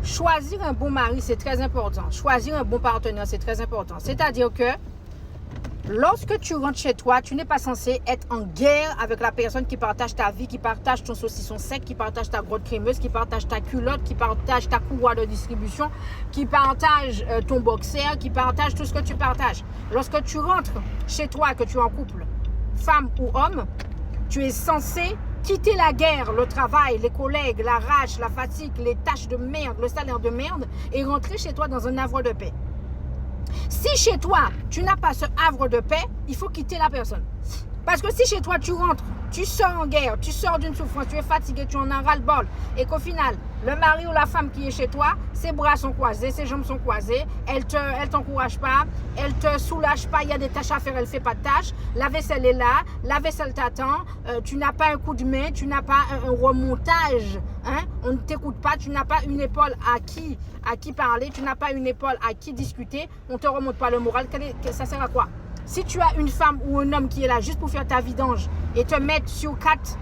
choisir un bon mari, c'est très important. Choisir un bon partenaire, c'est très important. C'est-à-dire que lorsque tu rentres chez toi, tu n'es pas censé être en guerre avec la personne qui partage ta vie, qui partage ton saucisson sec, qui partage ta grotte crémeuse, qui partage ta culotte, qui partage ta courroie de distribution, qui partage ton boxer, qui partage tout ce que tu partages. Lorsque tu rentres chez toi, que tu es en couple, femme ou homme, tu es censé quitter la guerre, le travail, les collègues, la rage, la fatigue, les tâches de merde, le salaire de merde et rentrer chez toi dans un havre de paix. Si chez toi, tu n'as pas ce havre de paix, il faut quitter la personne. Parce que si chez toi, tu rentres, tu sors en guerre, tu sors d'une souffrance, tu es fatigué, tu en as ras-le-bol, et qu'au final, le mari ou la femme qui est chez toi, ses bras sont croisés, ses jambes sont croisées, elle t'encourage pas, elle te soulage pas, il y a des tâches à faire, elle fait pas de tâches, la vaisselle est là, la vaisselle t'attend, tu n'as pas un coup de main, tu n'as pas un remontage, hein? On ne t'écoute pas, tu n'as pas une épaule à qui parler, tu n'as pas une épaule à qui discuter, on ne te remonte pas le moral, ça sert à quoi? Si tu as une femme ou un homme qui est là juste pour faire ta vidange et te mettre sur quatre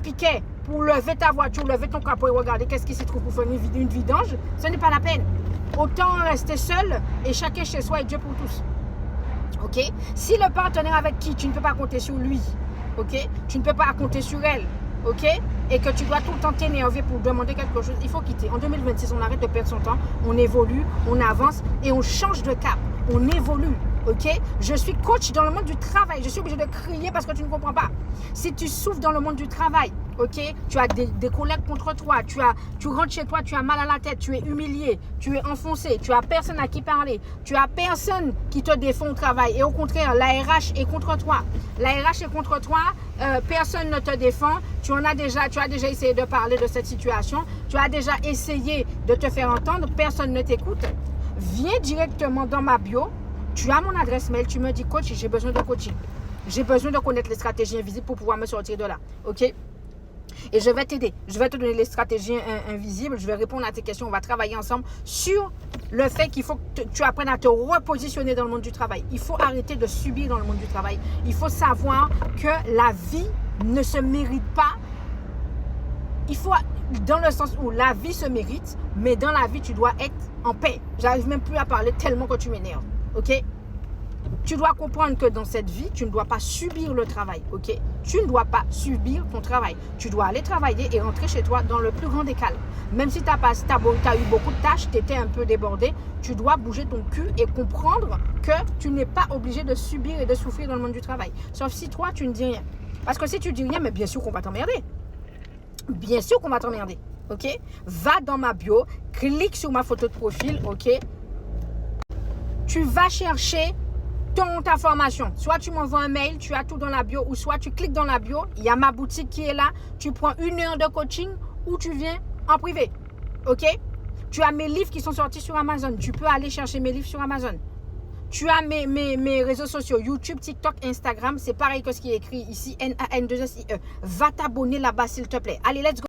piquets pour lever ta voiture, lever ton capot et regarder qu'est-ce qui s'y trouve pour faire une vidange, ce n'est pas la peine. Autant rester seul et chacun chez soi et Dieu pour tous. Ok? Si le partenaire avec qui tu ne peux pas compter sur lui, ok? Tu ne peux pas compter sur elle, ok? Et que tu dois tout le temps t'énerver pour demander quelque chose, il faut quitter. En 2026, on arrête de perdre son temps, on évolue, on avance et on change de cap, on évolue. Ok, je suis coach dans le monde du travail. Je suis obligée de crier parce que tu ne comprends pas. Si tu souffres dans le monde du travail, ok, tu as des collègues contre toi, tu rentres chez toi, tu as mal à la tête, tu es humilié, tu es enfoncé, tu as personne à qui parler, tu as personne qui te défend au travail. Et au contraire, la RH est contre toi. La RH est contre toi, personne ne te défend. Tu as déjà essayé de parler de cette situation, tu as déjà essayé de te faire entendre, personne ne t'écoute. Viens directement dans ma bio. Tu as mon adresse mail, tu me dis coach, j'ai besoin de coaching. J'ai besoin de connaître les stratégies invisibles pour pouvoir me sortir de là. Ok? Et je vais t'aider. Je vais te donner les stratégies invisibles. Je vais répondre à tes questions. On va travailler ensemble sur le fait qu'il faut que tu apprennes à te repositionner dans le monde du travail. Il faut arrêter de subir dans le monde du travail. Il faut savoir que la vie ne se mérite pas. Il faut, dans le sens où la vie se mérite, mais dans la vie, tu dois être en paix. J'arrive même plus à parler tellement que tu m'énerves. Ok? Tu dois comprendre que dans cette vie, tu ne dois pas subir le travail. Ok? Tu ne dois pas subir ton travail. Tu dois aller travailler et rentrer chez toi dans le plus grand des calmes. Même si tu as eu beaucoup de tâches, tu étais un peu débordé, tu dois bouger ton cul et comprendre que tu n'es pas obligé de subir et de souffrir dans le monde du travail. Sauf si toi, tu ne dis rien. Parce que si tu dis rien, mais bien sûr qu'on va t'emmerder. Bien sûr qu'on va t'emmerder. Ok? Va dans ma bio, clique sur ma photo de profil. Ok? Tu vas chercher ta formation. Soit tu m'envoies un mail, tu as tout dans la bio, ou soit tu cliques dans la bio, il y a ma boutique qui est là, tu prends 1 heure de coaching ou tu viens en privé. Ok? Tu as mes livres qui sont sortis sur Amazon. Tu peux aller chercher mes livres sur Amazon. Tu as mes réseaux sociaux, YouTube, TikTok, Instagram. C'est pareil que ce qui est écrit ici, NAN2SIE. Va t'abonner là-bas s'il te plaît. Allez, let's go.